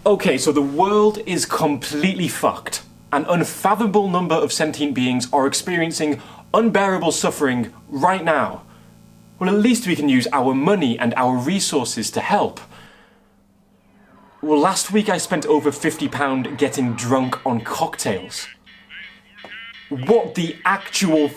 Okay, so the world is completely fucked. An unfathomable number of sentient beings are experiencing unbearable suffering right now. Well, at least we can use our money and our resources to help. Well, last week I spent over £50 getting drunk on cocktails. What the actual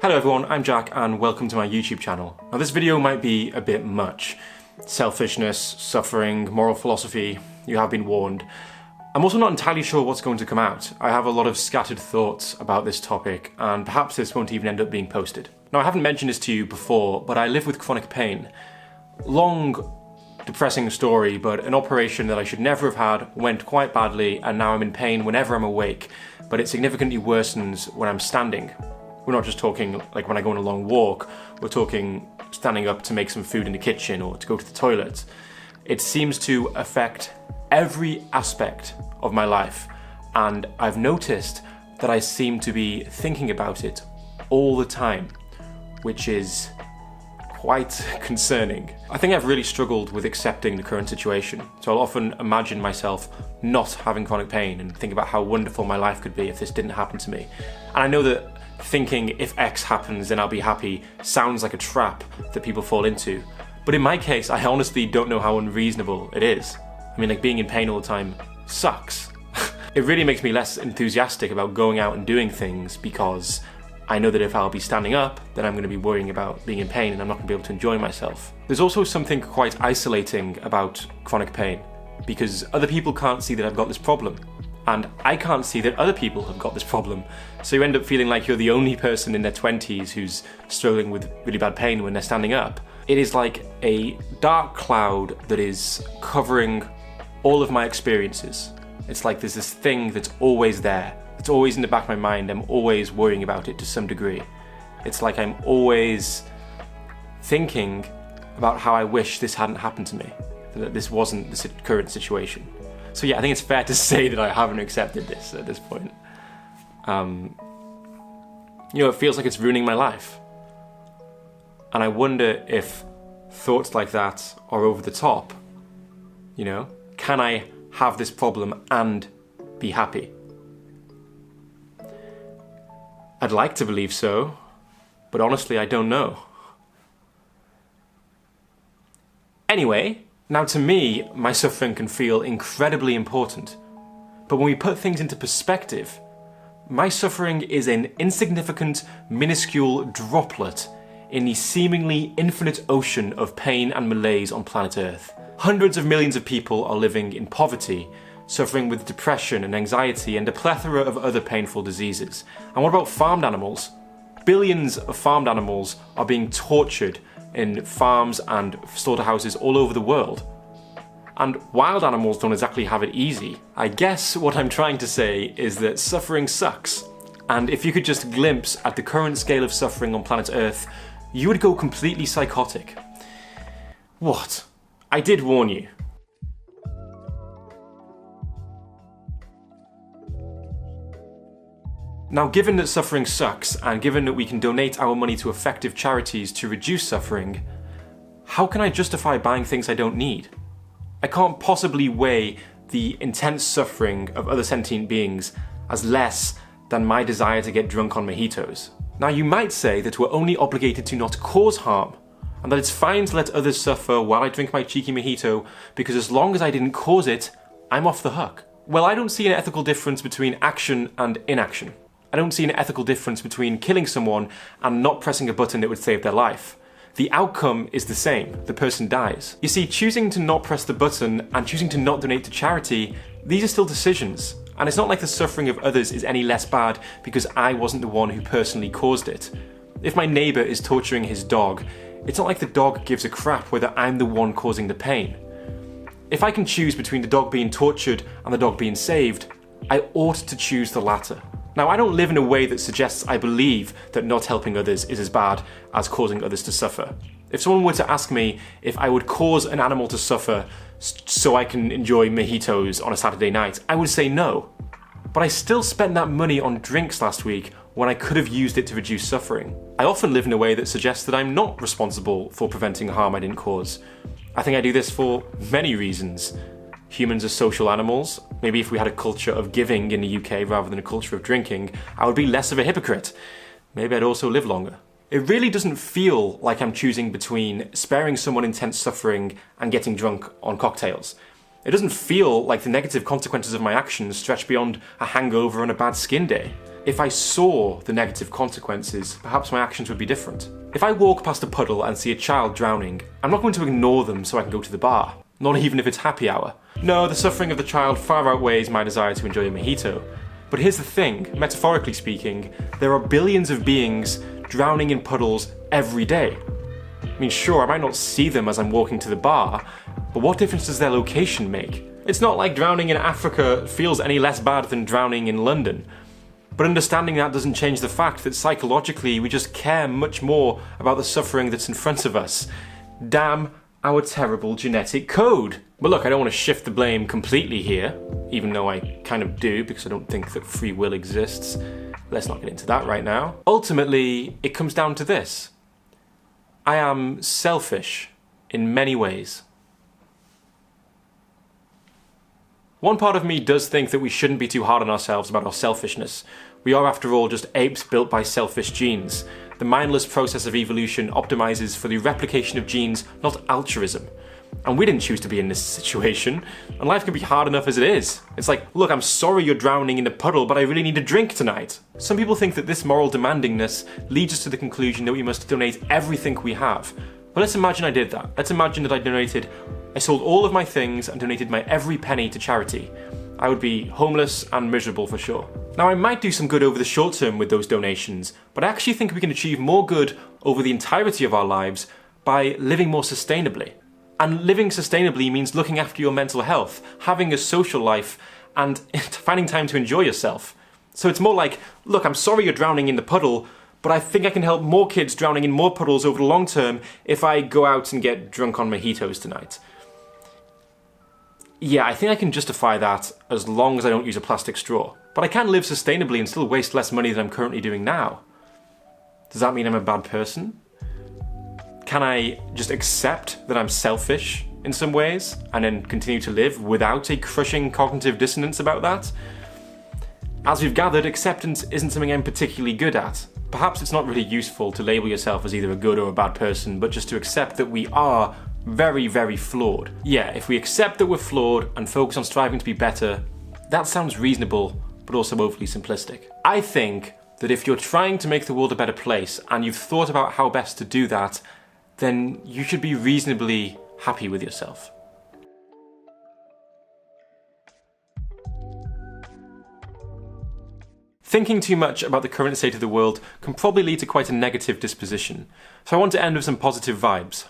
Hello everyone, I'm Jack and welcome to my YouTube channel. Now this video might be a bit much. Selfishness, suffering, moral philosophy, you have been warned. I'm also not entirely sure what's going to come out. I have a lot of scattered thoughts about this topic and perhaps this won't even end up being posted. Now I haven't mentioned this to you before, but I live with chronic pain. Long, depressing story, but an operation that I should never have had went quite badly and now I'm in pain whenever I'm awake, but it significantly worsens when I'm standing. We're not just talking like when I go on a long walk, we're talking standing up to make some food in the kitchen or to go to the toilet. It seems to affect every aspect of my life, and I've noticed that I seem to be thinking about it all the time, which is quite concerning. I think I've really struggled with accepting the current situation, so I'll often imagine myself not having chronic pain and think about how wonderful my life could be if this didn't happen to me. And I know that thinking if X happens then I'll be happy sounds like a trap that people fall into. But in my case, I honestly don't know how unreasonable it is. I mean, like, being in pain all the time sucks. It really makes me less enthusiastic about going out and doing things because I know that if I'll be standing up, then I'm going to be worrying about being in pain and I'm not going to be able to enjoy myself. There's also something quite isolating about chronic pain because other people can't see that I've got this problem. And I can't see that other people have got this problem. So you end up feeling like you're the only person in their 20s who's struggling with really bad pain when they're standing up. It is like a dark cloud that is covering all of my experiences. It's like there's this thing that's always there. It's always in the back of my mind. I'm always worrying about it to some degree. It's like I'm always thinking about how I wish this hadn't happened to me, that this wasn't the current situation. So yeah, I think it's fair to say that I haven't accepted this at this point. It feels like it's ruining my life. And I wonder if thoughts like that are over the top. Can I have this problem and be happy? I'd like to believe so, but honestly, I don't know. Anyway, now to me, my suffering can feel incredibly important. But when we put things into perspective, my suffering is an insignificant, minuscule droplet in the seemingly infinite ocean of pain and malaise on planet Earth. Hundreds of millions of people are living in poverty, suffering with depression and anxiety and a plethora of other painful diseases. And what about farmed animals? Billions of farmed animals are being tortured in farms and slaughterhouses all over the world. And wild animals don't exactly have it easy. I guess what I'm trying to say is that suffering sucks. And if you could just glimpse at the current scale of suffering on planet Earth, you would go completely psychotic. What? I did warn you. Now, given that suffering sucks, and given that we can donate our money to effective charities to reduce suffering, how can I justify buying things I don't need? I can't possibly weigh the intense suffering of other sentient beings as less than my desire to get drunk on mojitos. Now, you might say that we're only obligated to not cause harm, and that it's fine to let others suffer while I drink my cheeky mojito, because as long as I didn't cause it, I'm off the hook. Well, I don't see an ethical difference between action and inaction. I don't see an ethical difference between killing someone and not pressing a button that would save their life. The outcome is the same, the person dies. You see, choosing to not press the button and choosing to not donate to charity, these are still decisions. And it's not like the suffering of others is any less bad because I wasn't the one who personally caused it. If my neighbour is torturing his dog, it's not like the dog gives a crap whether I'm the one causing the pain. If I can choose between the dog being tortured and the dog being saved, I ought to choose the latter. Now, I don't live in a way that suggests I believe that not helping others is as bad as causing others to suffer. If someone were to ask me if I would cause an animal to suffer so I can enjoy mojitos on a Saturday night, I would say no. But I still spent that money on drinks last week when I could have used it to reduce suffering. I often live in a way that suggests that I'm not responsible for preventing harm I didn't cause. I think I do this for many reasons. Humans are social animals. Maybe if we had a culture of giving in the UK rather than a culture of drinking, I would be less of a hypocrite. Maybe I'd also live longer. It really doesn't feel like I'm choosing between sparing someone intense suffering and getting drunk on cocktails. It doesn't feel like the negative consequences of my actions stretch beyond a hangover and a bad skin day. If I saw the negative consequences, perhaps my actions would be different. If I walk past a puddle and see a child drowning, I'm not going to ignore them so I can go to the bar. Not even if it's happy hour. No, the suffering of the child far outweighs my desire to enjoy a mojito. But here's the thing, metaphorically speaking, there are billions of beings drowning in puddles every day. I mean, sure, I might not see them as I'm walking to the bar, but what difference does their location make? It's not like drowning in Africa feels any less bad than drowning in London. But understanding that doesn't change the fact that psychologically we just care much more about the suffering that's in front of us. Damn our terrible genetic code. But look, I don't want to shift the blame completely here, even though I kind of do because I don't think that free will exists. Let's not get into that right now. Ultimately, it comes down to this. I am selfish in many ways. One part of me does think that we shouldn't be too hard on ourselves about our selfishness. We are, after all, just apes built by selfish genes. The mindless process of evolution optimizes for the replication of genes, not altruism. And we didn't choose to be in this situation, and life can be hard enough as it is. It's like, look, I'm sorry you're drowning in a puddle, but I really need a drink tonight. Some people think that this moral demandingness leads us to the conclusion that we must donate everything we have. But let's imagine I did that. Let's imagine that I sold all of my things and donated my every penny to charity. I would be homeless and miserable for sure. Now, I might do some good over the short term with those donations, but I actually think we can achieve more good over the entirety of our lives by living more sustainably. And living sustainably means looking after your mental health, having a social life, and finding time to enjoy yourself. So it's more like, look, I'm sorry you're drowning in the puddle, but I think I can help more kids drowning in more puddles over the long term if I go out and get drunk on mojitos tonight. Yeah, I think I can justify that as long as I don't use a plastic straw. But I can live sustainably and still waste less money than I'm currently doing now. Does that mean I'm a bad person? Can I just accept that I'm selfish in some ways and then continue to live without a crushing cognitive dissonance about that? As we've gathered, acceptance isn't something I'm particularly good at. Perhaps it's not really useful to label yourself as either a good or a bad person, but just to accept that we are very, very flawed. Yeah, if we accept that we're flawed and focus on striving to be better, that sounds reasonable, but also overly simplistic. I think that if you're trying to make the world a better place and you've thought about how best to do that, then you should be reasonably happy with yourself. Thinking too much about the current state of the world can probably lead to quite a negative disposition, so I want to end with some positive vibes.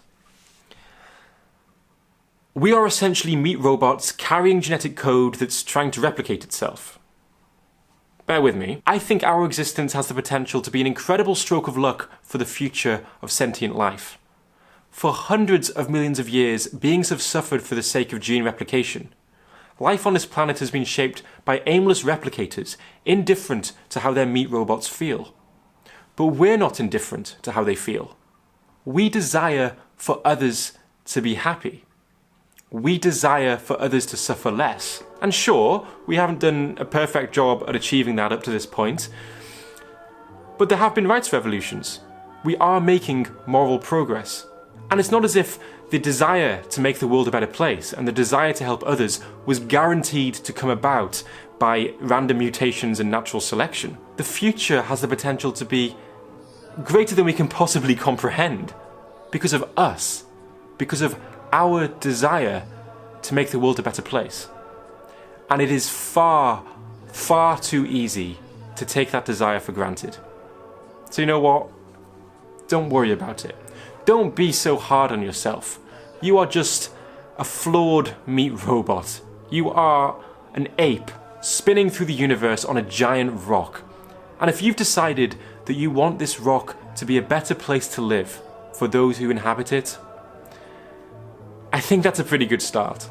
We are essentially meat robots carrying genetic code that's trying to replicate itself. Bear with me. I think our existence has the potential to be an incredible stroke of luck for the future of sentient life. For hundreds of millions of years, beings have suffered for the sake of gene replication. Life on this planet has been shaped by aimless replicators, indifferent to how their meat robots feel. But we're not indifferent to how they feel. We desire for others to be happy. We desire for others to suffer less. And sure, we haven't done a perfect job at achieving that up to this point, but there have been rights revolutions. We are making moral progress. And it's not as if the desire to make the world a better place and the desire to help others was guaranteed to come about by random mutations and natural selection. The future has the potential to be greater than we can possibly comprehend because of us, because of our desire to make the world a better place. And it is far, far too easy to take that desire for granted. So you know what? Don't worry about it. Don't be so hard on yourself. You are just a flawed meat robot. You are an ape spinning through the universe on a giant rock. And if you've decided that you want this rock to be a better place to live for those who inhabit it, I think that's a pretty good start.